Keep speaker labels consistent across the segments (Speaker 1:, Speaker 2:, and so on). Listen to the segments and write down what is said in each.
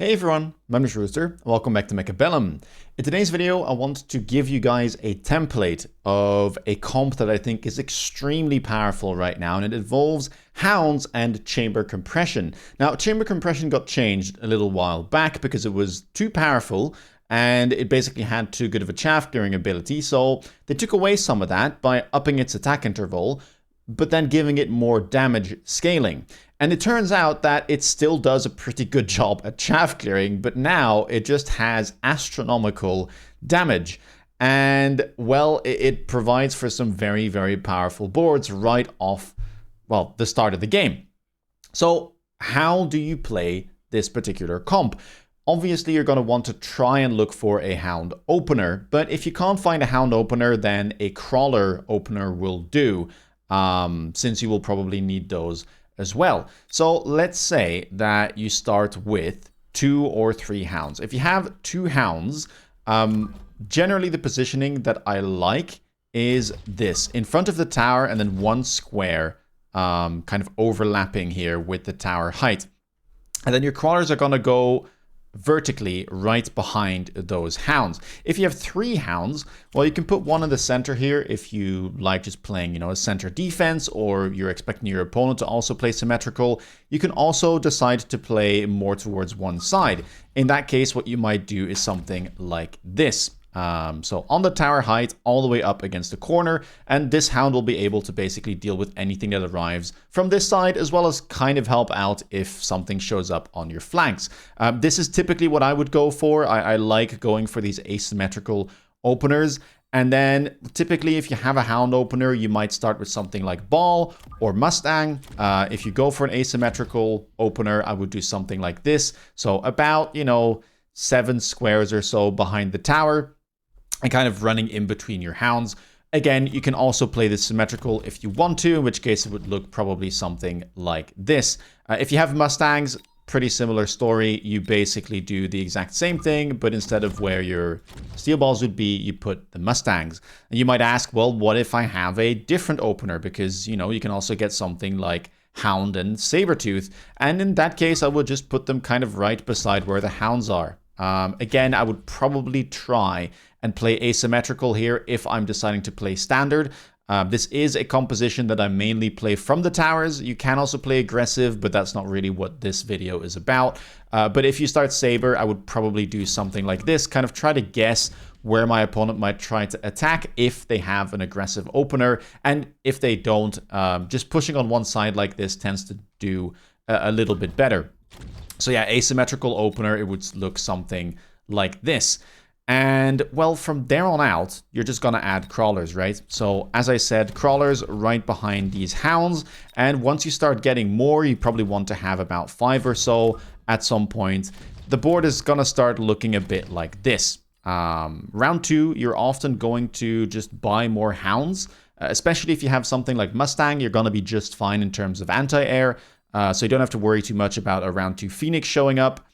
Speaker 1: Hey everyone, my name is Rooster. Welcome back to Mechabellum. In today's video, I want to give you guys a template of a comp that I think is extremely powerful right now, and it involves hounds and chamber compression. Now, chamber compression got changed a little while back because it was too powerful and it basically had too good of a chaff clearing ability, so they took away some of that by upping its attack interval, but then giving it more damage scaling. And it turns out that it still does a pretty good job at chaff clearing, but now it just has astronomical damage. And, well, it provides for some very, very powerful boards right off, well, the start of the game. So how do you play this particular comp? Obviously, you're going to want to try and look for a hound opener, but if you can't find a hound opener, then a crawler opener will do, since you will probably need those as well. So let's say that you start with 2 or 3 hounds. If you have 2 hounds, generally the positioning that I like is this: in front of the tower and then 1 square kind of overlapping here with the tower height. And then your crawlers are going to go vertically right behind those hounds. If you have 3 hounds, well, you can put one in the center here if you like just playing, a center defense, or you're expecting your opponent to also play symmetrical. You can also decide to play more towards one side. In that case, what you might do is something like this. So on the tower height, all the way up against the corner, and this hound will be able to basically deal with anything that arrives from this side, as well as kind of help out if something shows up on your flanks. This is typically what I would go for. I like going for these asymmetrical openers. And then typically if you have a hound opener, you might start with something like Ball or Mustang. If you go for an asymmetrical opener, I would do something like this. So about, 7 squares or so behind the tower, and kind of running in between your hounds. Again, you can also play this symmetrical if you want to, in which case it would look probably something like this. If you have Mustangs, pretty similar story. You basically do the exact same thing, but instead of where your steel balls would be, you put the Mustangs. And you might ask, well, what if I have a different opener? Because, you can also get something like Hound and Sabertooth. And in that case, I would just put them kind of right beside where the hounds are. Again, I would probably try and play asymmetrical here if I'm deciding to play standard. This is a composition that I mainly play from the towers. You can also play aggressive, but that's not really what this video is about. But if you start Saber, I would probably do something like this, kind of try to guess where my opponent might try to attack if they have an aggressive opener. And if they don't, just pushing on one side like this tends to do a little bit better. So yeah, asymmetrical opener, it would look something like this. And, well, from there on out, you're just going to add crawlers, right? So, as I said, crawlers right behind these hounds. And once you start getting more, you probably want to have about 5 or so at some point. The board is going to start looking a bit like this. Round 2, you're often going to just buy more hounds, especially if you have something like Mustang. You're going to be just fine in terms of anti-air. So you don't have to worry too much about a round 2 Phoenix showing up.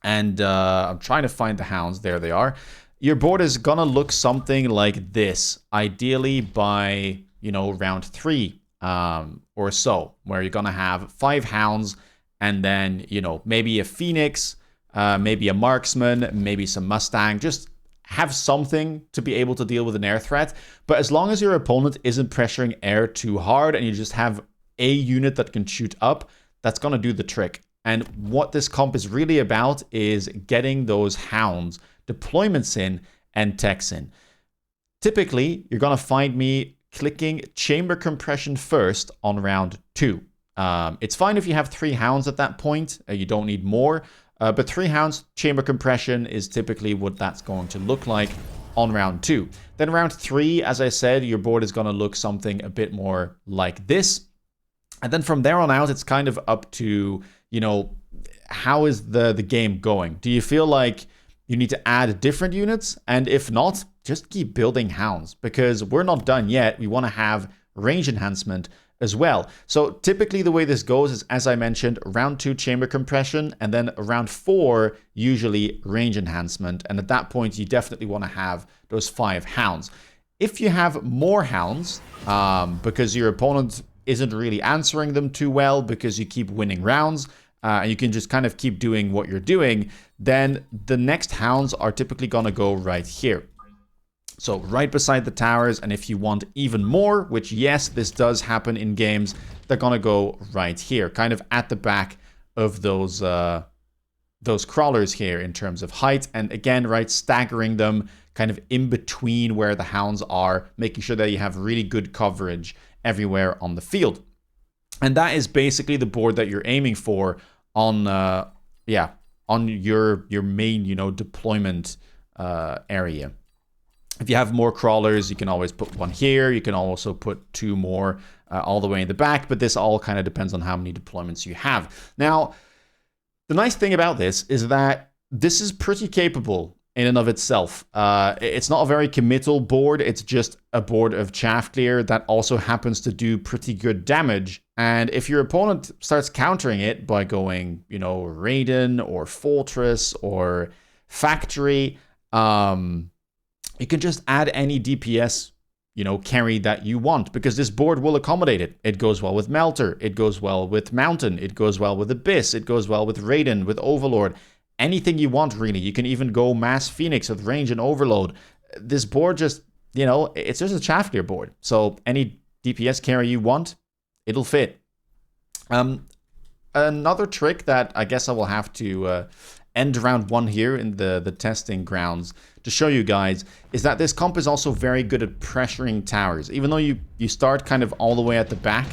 Speaker 1: And I'm trying to find the hounds. There they are. Your board is going to look something like this, ideally by, round 3 or so, where you're going to have 5 hounds and then, maybe a Phoenix, maybe a Marksman, maybe some Mustang. Just have something to be able to deal with an air threat. But as long as your opponent isn't pressuring air too hard and you just have a unit that can shoot up, that's going to do the trick. And what this comp is really about is getting those hounds deployments in and techs in. Typically, you're going to find me clicking chamber compression first on round 2. It's fine if you have 3 hounds at that point. You don't need more. But 3 hounds, chamber compression is typically what that's going to look like on round 2. Then round 3, as I said, your board is going to look something a bit more like this. And then from there on out, it's kind of up to, how is the game going? Do you feel like you need to add different units? And if not, just keep building hounds, because we're not done yet. We want to have range enhancement as well. So typically the way this goes is, as I mentioned, round 2 chamber compression, and then round 4 usually range enhancement. And at that point, you definitely want to have those 5 hounds. If you have more hounds, because your opponent isn't really answering them too well because you keep winning rounds, and you can just kind of keep doing what you're doing, then the next hounds are typically going to go right here. So right beside the towers, and if you want even more, which yes, this does happen in games, they're going to go right here, kind of at the back of those crawlers here in terms of height. And again, right, staggering them kind of in between where the hounds are, making sure that you have really good coverage everywhere on the field. And that is basically the board that you're aiming for on your main, deployment area. If you have more crawlers, you can always put one here. You can also put 2 more all the way in the back, but this all kind of depends on how many deployments you have. Now, the nice thing about this is that this is pretty capable in and of itself. It's not a very committal board. It's just a board of chaff clear that also happens to do pretty good damage. And if your opponent starts countering it by going, Raiden or Fortress or Factory, you can just add any DPS, carry that you want, because this board will accommodate it. It goes well with Melter. It goes well with Mountain. It goes well with Abyss. It goes well with Raiden, with Overlord. Anything you want, really. You can even go Mass Phoenix with range and overload. This board just, it's just a chaff clear board. So any DPS carry you want, it'll fit. Another trick that I guess I will have to end round 1 here in the testing grounds to show you guys is that this comp is also very good at pressuring towers. Even though you start kind of all the way at the back,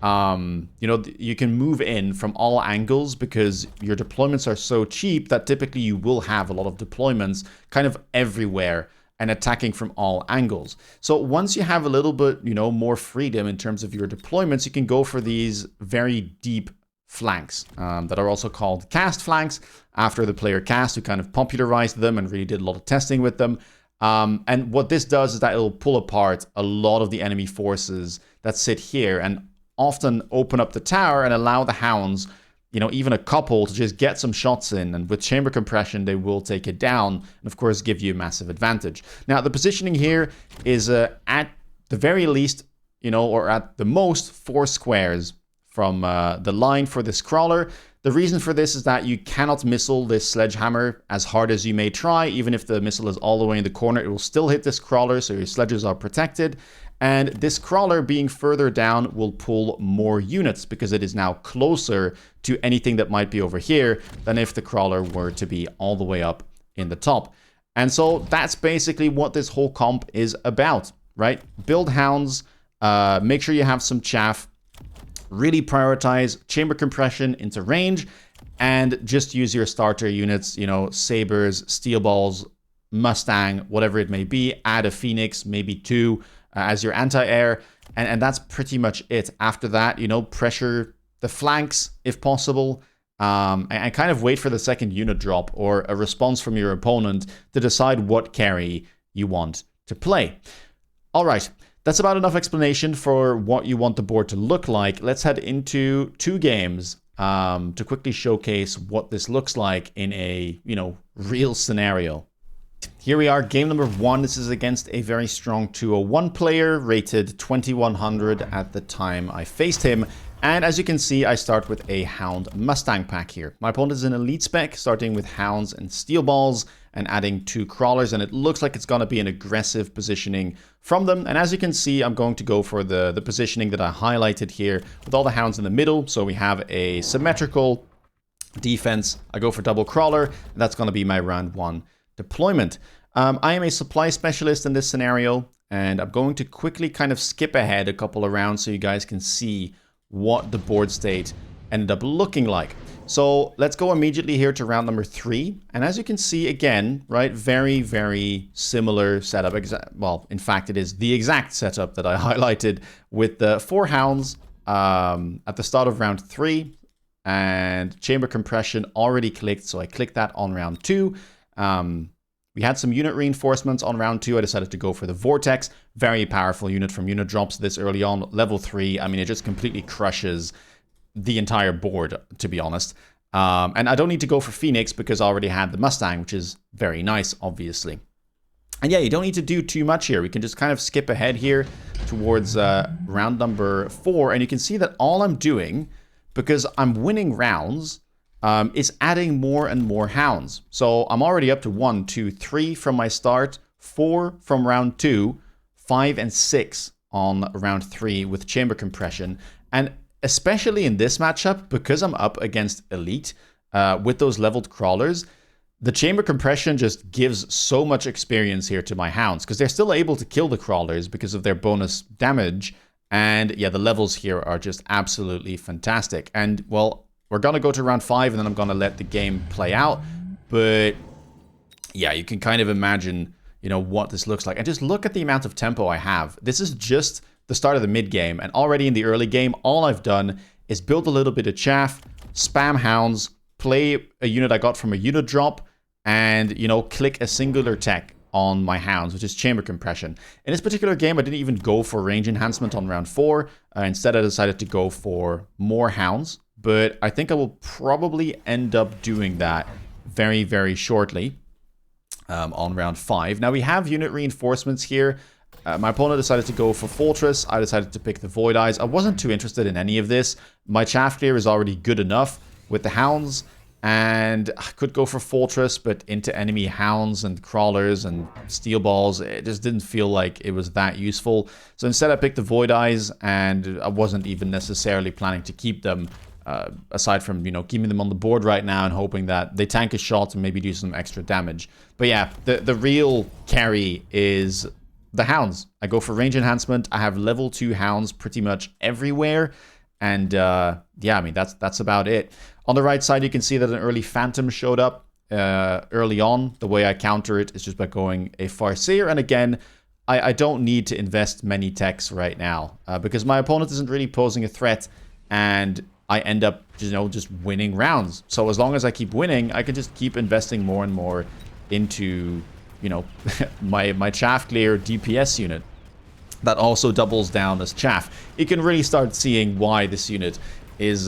Speaker 1: you can move in from all angles because your deployments are so cheap that typically you will have a lot of deployments kind of everywhere and attacking from all angles. So once you have a little bit, more freedom in terms of your deployments, you can go for these very deep flanks that are also called cast flanks after the player cast, who kind of popularized them and really did a lot of testing with them. And what this does is that it'll pull apart a lot of the enemy forces that sit here and often open up the tower and allow the hounds, even a couple, to just get some shots in. And with chamber compression, they will take it down and, of course, give you a massive advantage. Now, the positioning here is at the very least, or at the most 4 squares from the line for this crawler. The reason for this is that you cannot missile this sledgehammer as hard as you may try. Even if the missile is all the way in the corner, it will still hit this crawler, so your sledges are protected. And this crawler being further down will pull more units because it is now closer to anything that might be over here than if the crawler were to be all the way up in the top. And so that's basically what this whole comp is about, right? Build hounds, make sure you have some chaff, really prioritize chamber compression into range, and just use your starter units, Sabers, Steel Balls, Mustang, whatever it may be. Add a Phoenix, maybe 2 as your anti-air, and that's pretty much it. After that, pressure the flanks if possible, and kind of wait for the second unit drop or a response from your opponent to decide what carry you want to play. All right. That's about enough explanation for what you want the board to look like. Let's head into 2 games to quickly showcase what this looks like in a, real scenario. Here we are, game number 1. This is against a very strong 201 player, rated 2100 at the time I faced him. And as you can see, I start with a Hound Mustang pack here. My opponent is an elite spec, starting with Hounds and Steel Balls and adding 2 crawlers, and it looks like it's going to be an aggressive positioning from them. And as you can see, I'm going to go for the positioning that I highlighted here with all the Hounds in the middle. So we have a symmetrical defense. I go for double crawler, and that's going to be my round 1 deployment. I am a supply specialist in this scenario, and I'm going to quickly kind of skip ahead a couple of rounds so you guys can see what the board state ended up looking like. So let's go immediately here to round number 3. And as you can see, again, right, very, very similar setup. Well, in fact, it is the exact setup that I highlighted with the 4 hounds at the start of round 3. And chamber compression already clicked, so I clicked that on round 2. We had some unit reinforcements on round 2. I decided to go for the Vortex. Very powerful unit from unit drops this early on. Level 3, I mean, it just completely crushes the entire board, to be honest. And I don't need to go for Phoenix because I already had the Mustang, which is very nice, obviously. And yeah, you don't need to do too much here. We can just kind of skip ahead here towards round number 4. And you can see that all I'm doing, because I'm winning rounds, is adding more and more hounds. So I'm already up to 1, 2, 3 from my start, 4 from round 2, 5 and 6 on round 3 with chamber compression. And especially in this matchup, because I'm up against elite with those leveled crawlers, the chamber compression just gives so much experience here to my hounds, because they're still able to kill the crawlers because of their bonus damage. And yeah, the levels here are just absolutely fantastic. And well, we're going to go to round 5 and then I'm going to let the game play out. But yeah, you can kind of imagine, you know, what this looks like. And just look at the amount of tempo I have. This is just the start of the mid game. And already in the early game, all I've done is build a little bit of chaff, spam hounds, play a unit I got from a unit drop, and, you know, click a singular tech on my hounds, which is chamber compression. In this particular game, I didn't even go for range enhancement on round 4. Instead, I decided to go for more hounds. But I think I will probably end up doing that very, very shortly on round 5. Now, we have unit reinforcements here. My opponent decided to go for Fortress. I decided to pick the Void Eyes. I wasn't too interested in any of this. My chaff clear is already good enough with the hounds. And I could go for Fortress, but into enemy hounds and crawlers and steel balls, it just didn't feel like it was that useful. So instead I picked the Void Eyes, and I wasn't even necessarily planning to keep them, aside from, you know, keeping them on the board right now and hoping that they tank a shot and maybe do some extra damage. But yeah, the real carry is the hounds. I go for range enhancement. I have level 2 hounds pretty much everywhere. And yeah, I mean, that's about it. On the right side, you can see that an early Phantom showed up early on. The way I counter it is just by going a Farseer. And again, I don't need to invest many techs right now because my opponent isn't really posing a threat, and I end up, you know, just winning rounds. So as long as I keep winning, I can just keep investing more and more into, you know, my chaff clear DPS unit that also doubles down as chaff. You can really start seeing why this unit is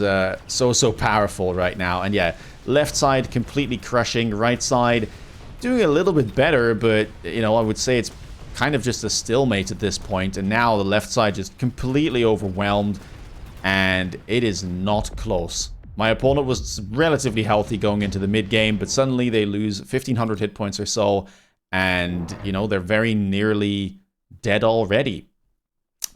Speaker 1: so powerful right now. And yeah, left side completely crushing, right side doing a little bit better, but, you know, I would say it's kind of just a stalemate at this point. And now the left side just completely overwhelmed, and it is not close. My opponent was relatively healthy going into the mid game, but suddenly they lose 1500 hit points or so, and, you know, they're very nearly dead already.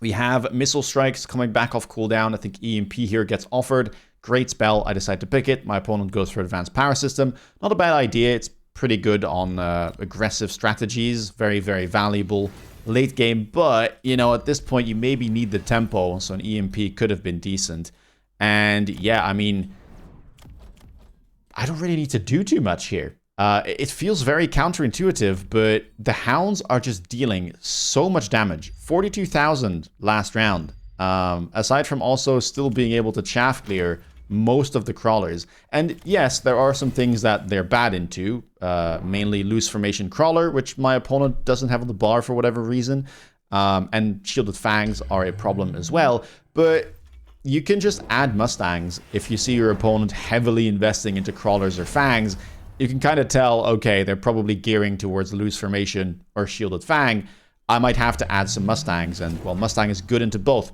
Speaker 1: We have Missile Strikes coming back off cooldown. I think EMP here gets offered. Great spell. I decide to pick it. My opponent goes for Advanced Power System. Not a bad idea. It's pretty good on aggressive strategies. Very, very valuable late game. But, you know, at this point, you maybe need the tempo. So an EMP could have been decent. And yeah, I mean, I don't really need to do too much here. It feels very counterintuitive, but the hounds are just dealing so much damage. 42,000 last round. Aside from also still being able to chaff clear most of the crawlers. And yes, there are some things that they're bad into, mainly loose formation crawler, which my opponent doesn't have on the bar for whatever reason. And shielded fangs are a problem as well. But you can just add Mustangs if you see your opponent heavily investing into crawlers or fangs. You can kind of tell, okay, they're probably gearing towards loose formation or shielded fang. I might have to add some Mustangs, and well, Mustang is good into both.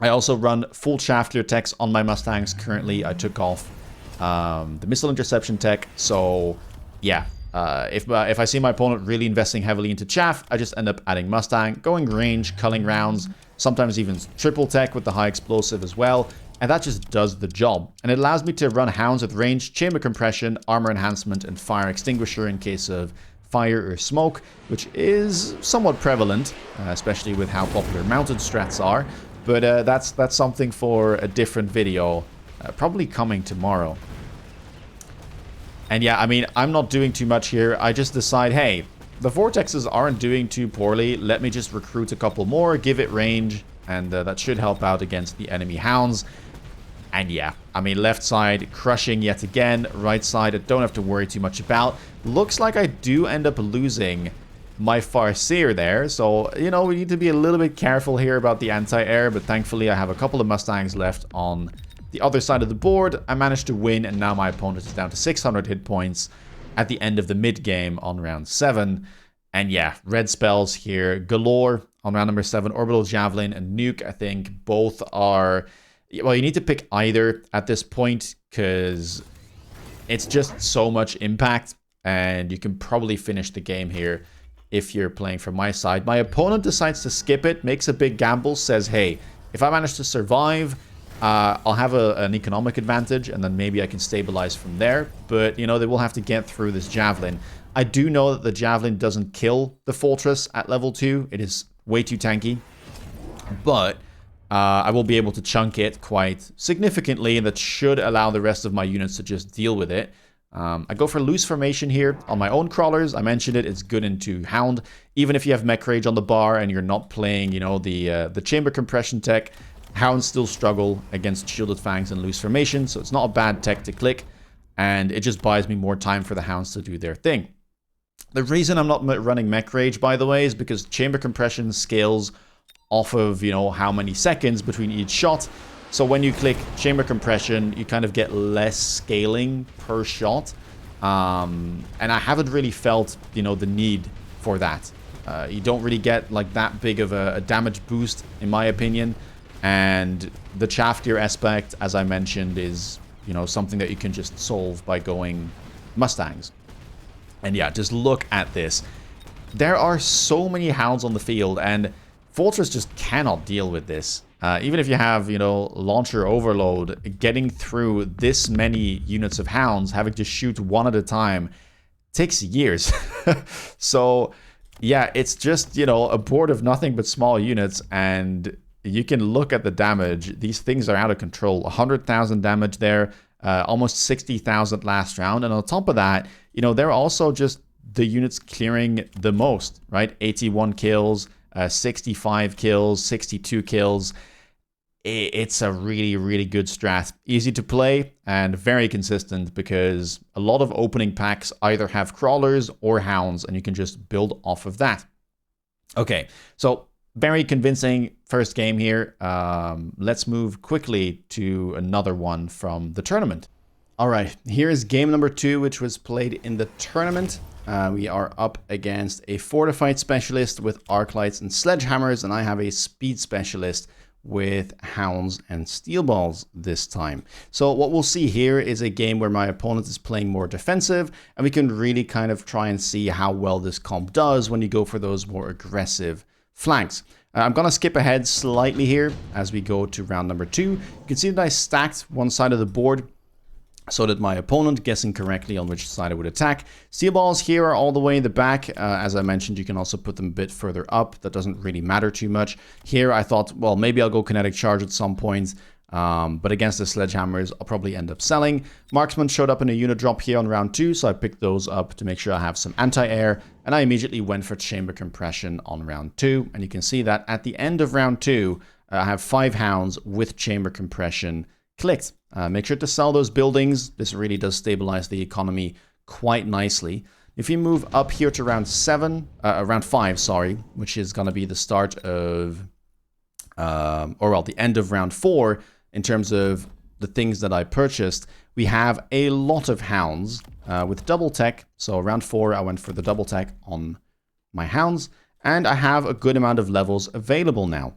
Speaker 1: I also run full shafter techs on my Mustangs currently. I took off the missile interception tech, so yeah. If I see my opponent really investing heavily into chaff, I just end up adding Mustang, going range, culling rounds, sometimes even triple tech with the high explosive as well. And that just does the job. And it allows me to run hounds with range, chamber compression, armor enhancement, and fire extinguisher in case of fire or smoke, which is somewhat prevalent, especially with how popular mounted strats are. But that's something for a different video, probably coming tomorrow. And yeah, I mean, I'm not doing too much here. I just decide, hey, the vortexes aren't doing too poorly. Let me just recruit a couple more, give it range, and that should help out against the enemy hounds. And yeah, I mean, left side crushing yet again. Right side, I don't have to worry too much about. Looks like I do end up losing my Farseer there. So, you know, we need to be a little bit careful here about the anti-air. But thankfully, I have a couple of Mustangs left on the other side of the board. I managed to win, and now my opponent is down to 600 hit points at the end of the mid game on round 7. And yeah, red spells here galore on round number 7. Orbital Javelin and Nuke, I think both are... Well, you need to pick either at this point, because it's just so much impact, and you can probably finish the game here if you're playing from my side. My opponent decides to skip it, makes a big gamble, says, hey, if I manage to survive, I'll have an economic advantage, and then maybe I can stabilize from there. But, you know, they will have to get through this javelin. I do know that the javelin doesn't kill the fortress at level 2. It is way too tanky. But I will be able to chunk it quite significantly, and that should allow the rest of my units to just deal with it. I go for loose formation here on my own crawlers. I mentioned it, it's good into Hound. Even if you have Mech Rage on the bar and you're not playing, you know, the chamber compression tech, Hounds still struggle against Shielded Fangs and loose formation, so it's not a bad tech to click, and it just buys me more time for the Hounds to do their thing. The reason I'm not running Mech Rage, by the way, is because chamber compression scales off of, you know, how many seconds between each shot. So when you click chamber compression, you kind of get less scaling per shot. And I haven't really felt, you know, the need for that. You don't really get like that big of a damage boost, in my opinion. And the chaff gear aspect, as I mentioned, is, you know, something that you can just solve by going Mustangs. And yeah, just look at this. There are so many Hounds on the field, and Fortress just cannot deal with this. Even if you have, you know, launcher overload, getting through this many units of Hounds, having to shoot one at a time, takes years. So, yeah, it's just, you know, a board of nothing but small units, and you can look at the damage. These things are out of control. 100,000 damage there, almost 60,000 last round, and on top of that, you know, they're also just the units clearing the most, right? 81 kills, 65 kills, 62 kills. It's a really, really good strat. Easy to play and very consistent, because a lot of opening packs either have crawlers or Hounds, and you can just build off of that. Okay, so very convincing first game here. Let's move quickly to another one from the tournament. All right, here is game number 2, which was played in the tournament. We are up against a fortified specialist with arc lights and sledgehammers, and I have a speed specialist with Hounds and steel balls this time. So what we'll see here is a game where my opponent is playing more defensive, and we can really kind of try and see how well this comp does when you go for those more aggressive flanks. I'm going to skip ahead slightly here as we go to round number 2. You can see that I stacked one side of the board, so did my opponent, guessing correctly on which side I would attack. Steel balls here are all the way in the back. As I mentioned, you can also put them a bit further up. That doesn't really matter too much. Here I thought, well, maybe I'll go kinetic charge at some point. But against the sledgehammers, I'll probably end up selling. Marksman showed up in a unit drop here on round 2, so I picked those up to make sure I have some anti-air. And I immediately went for chamber compression on round 2. And you can see that at the end of round 2, I have 5 Hounds with chamber compression clicked. Make sure to sell those buildings. This really does stabilize the economy quite nicely. If you move up here to round 5, sorry, which is going to be the start of, the end of round 4, in terms of the things that I purchased, we have a lot of Hounds with double tech. So round 4, I went for the double tech on my Hounds, and I have a good amount of levels available now.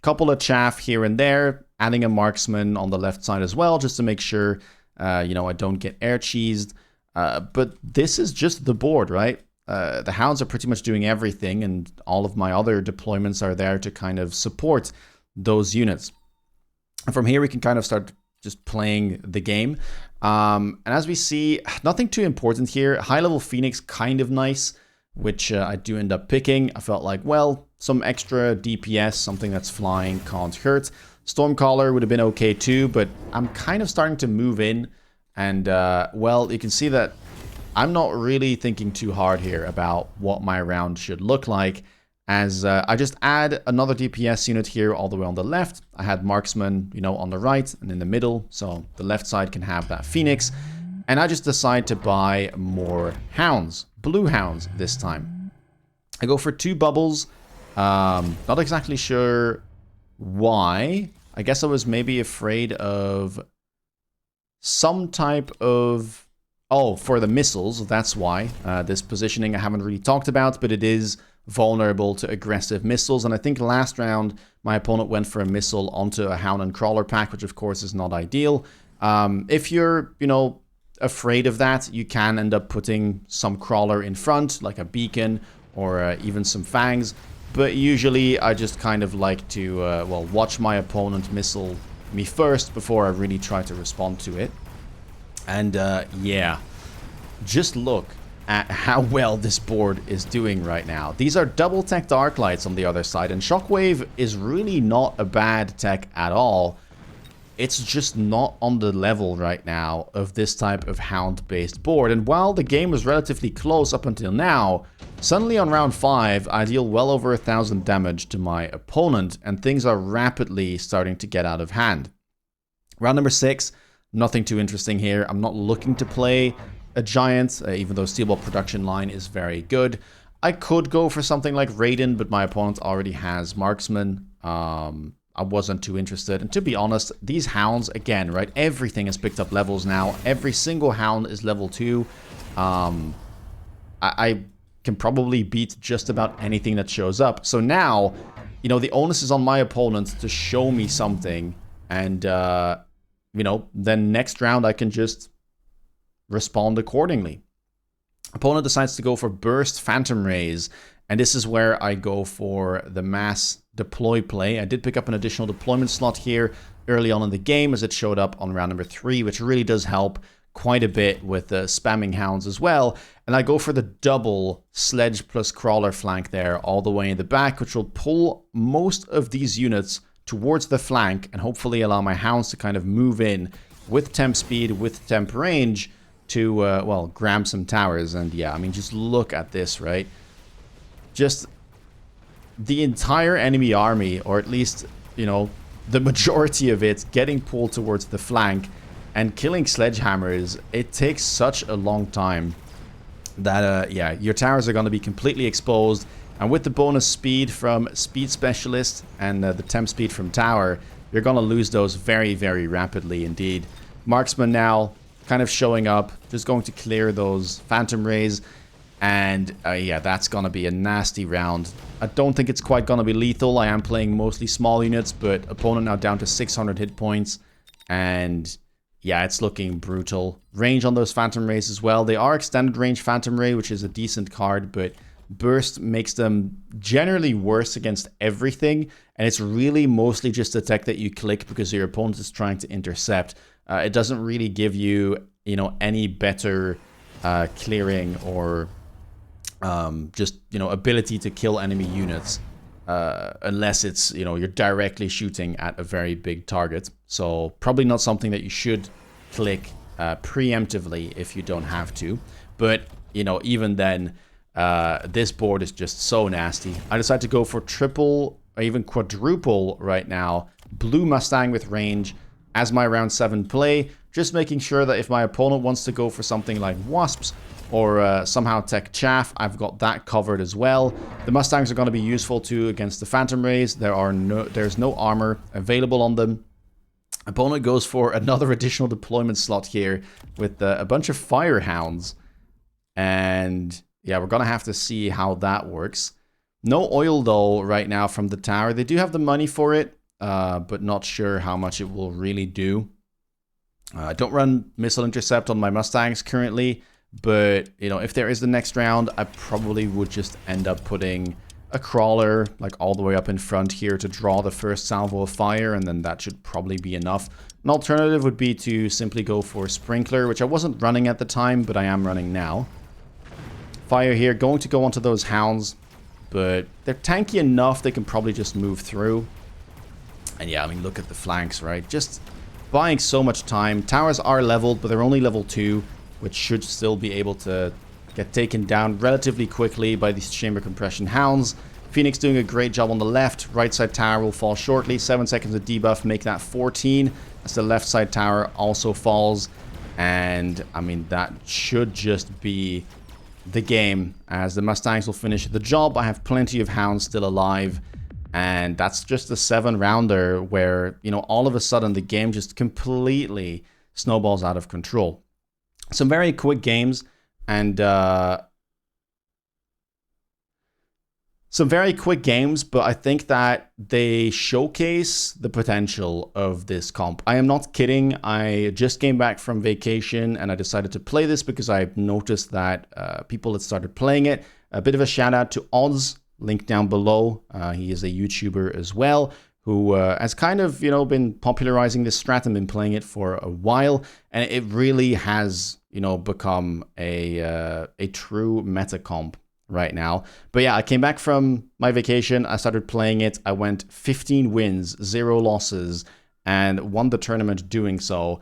Speaker 1: Couple of chaff here and there, adding a marksman on the left side as well, just to make sure, you know, I don't get air cheesed. But this is just the board, right? The Hounds are pretty much doing everything, and all of my other deployments are there to kind of support those units. And from here, we can kind of start just playing the game. And as we see, nothing too important here. High-level Phoenix, kind of nice, which I do end up picking. I felt like, well, some extra DPS, something that's flying, can't hurt. Stormcaller would have been okay too, but I'm kind of starting to move in. And, well, you can see that I'm not really thinking too hard here about what my round should look like, as I just add another DPS unit here all the way on the left. I had Marksman, you know, on the right and in the middle, so the left side can have that Phoenix. And I just decide to buy more Hounds, blue Hounds this time. I go for 2 bubbles. Not exactly sure why. I guess I was maybe afraid of some type of... Oh, for the missiles, that's why. This positioning I haven't really talked about, but it is vulnerable to aggressive missiles. And I think last round, my opponent went for a missile onto a Hound and Crawler pack, which of course is not ideal. If you're, afraid of that, you can end up putting some crawler in front, like a beacon or even some fangs. But usually I just kind of like to, watch my opponent missile me first before I really try to respond to it. And yeah, just look at how well this board is doing right now. These are double tech Dark Lights on the other side, and Shockwave is really not a bad tech at all. It's just not on the level right now of this type of Hound-based board. And while the game was relatively close up until now, suddenly on round 5, I deal well over 1,000 damage to my opponent, and things are rapidly starting to get out of hand. Round number 6, nothing too interesting here. I'm not looking to play a giant, even though Steel Ball production line is very good. I could go for something like Raiden, but my opponent already has Marksman. I wasn't too interested. And to be honest, these Hounds, again, right, everything has picked up levels now. Every single Hound is level 2. I can probably beat just about anything that shows up. So now, the onus is on my opponent to show me something. And, then next round I can just respond accordingly. Opponent decides to go for Burst Phantom Rays, and this is where I go for the mass deploy play. I did pick up an additional deployment slot here early on in the game as it showed up on round number 3, which really does help quite a bit with the spamming Hounds as well. And I go for the double Sledge plus Crawler flank there all the way in the back, which will pull most of these units towards the flank and hopefully allow my Hounds to kind of move in with temp speed, with temp range, to, grab some towers. And yeah, I mean, just look at this, right? Just the entire enemy army, or at least, the majority of it, getting pulled towards the flank and killing sledgehammers. It takes such a long time that, yeah, your towers are going to be completely exposed. And with the bonus speed from Speed Specialist and the temp speed from Tower, you're going to lose those very, very rapidly indeed. Marksman now kind of showing up, just going to clear those Phantom Rays. And yeah, that's going to be a nasty round. I don't think it's quite going to be lethal. I am playing mostly small units, but opponent now down to 600 hit points. And yeah, it's looking brutal. Range on those Phantom Rays as well. They are extended range Phantom Ray, which is a decent card, but Burst makes them generally worse against everything. And it's really mostly just a tech that you click because your opponent is trying to intercept. It doesn't really give you, any better clearing or just, ability to kill enemy units unless it's, you're directly shooting at a very big target. So probably not something that you should click preemptively if you don't have to. But, even then, this board is just so nasty. I decided to go for triple or even quadruple right now. Blue Mustang with range as my round 7 play, just making sure that if my opponent wants to go for something like Wasps or somehow tech Chaff, I've got that covered as well. The Mustangs are going to be useful too against the Phantom Rays. There's no armor available on them. Opponent goes for another additional deployment slot here with a bunch of Fire Hounds. And yeah, we're going to have to see how that works. No oil though right now from the tower. They do have the money for it. But not sure how much it will really do. I don't run Missile Intercept on my Mustangs currently, but, if there is the next round, I probably would just end up putting a Crawler, like, all the way up in front here to draw the first salvo of fire, and then that should probably be enough. An alternative would be to simply go for Sprinkler, which I wasn't running at the time, but I am running now. Fire here, going to go onto those Hounds, but they're tanky enough they can probably just move through. And yeah, I mean, look at the flanks, right? Just buying so much time. Towers are leveled, but they're only level 2, which should still be able to get taken down relatively quickly by these Chamber Compression Hounds. Phoenix doing a great job on the left. Right side tower will fall shortly. 7 seconds of debuff, make that 14. As the left side tower also falls. And, I mean, that should just be the game, as the Mustangs will finish the job. I have plenty of Hounds still alive. And that's just a 7-rounder where, all of a sudden the game just completely snowballs out of control. Some very quick games, and Some very quick games, but I think that they showcase the potential of this comp. I am not kidding. I just came back from vacation and I decided to play this because I noticed that people had started playing it. A bit of a shout out to Oz, link down below. He is a YouTuber as well, who has kind of, been popularizing this strat and been playing it for a while. And it really has, become a true meta comp right now. But yeah, I came back from my vacation. I started playing it. I went 15 wins, 0 losses, and won the tournament doing so.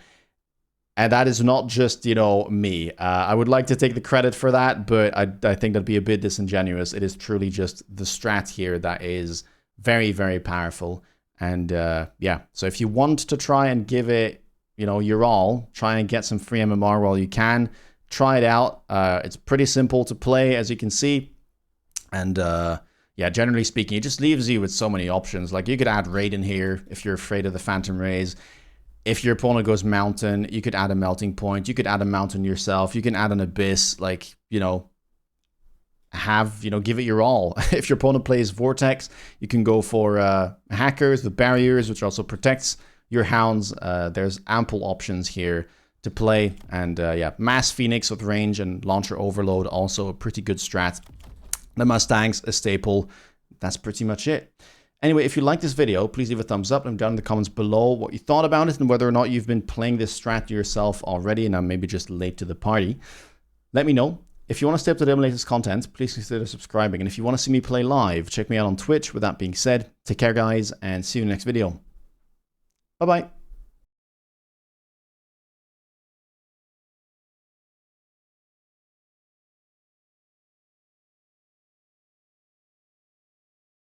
Speaker 1: And that is not just, me. I would like to take the credit for that, but I think that'd be a bit disingenuous. It is truly just the strat here that is very, very powerful. And yeah, so if you want to try and give it, your all, try and get some free MMR while you can. Try it out. It's pretty simple to play, as you can see. And yeah, generally speaking, it just leaves you with so many options. Like you could add Raid in here if you're afraid of the Phantom Rays. If your opponent goes Mountain, you could add a Melting Point. You could add a Mountain yourself. You can add an Abyss. Like, give it your all. If your opponent plays Vortex, you can go for Hackers with Barriers, which also protects your Hounds. There's ample options here to play. And yeah, Mass Phoenix with range and Launcher Overload, also a pretty good strat. The Mustang's a staple. That's pretty much it. Anyway, if you like this video, please leave a thumbs up and down in the comments below what you thought about it and whether or not you've been playing this strat yourself already and I'm maybe just late to the party. Let me know. If you want to stay up to date on the latest content, please consider subscribing. And if you want to see me play live, check me out on Twitch. With that being said, take care, guys, and see you in the next video. Bye-bye.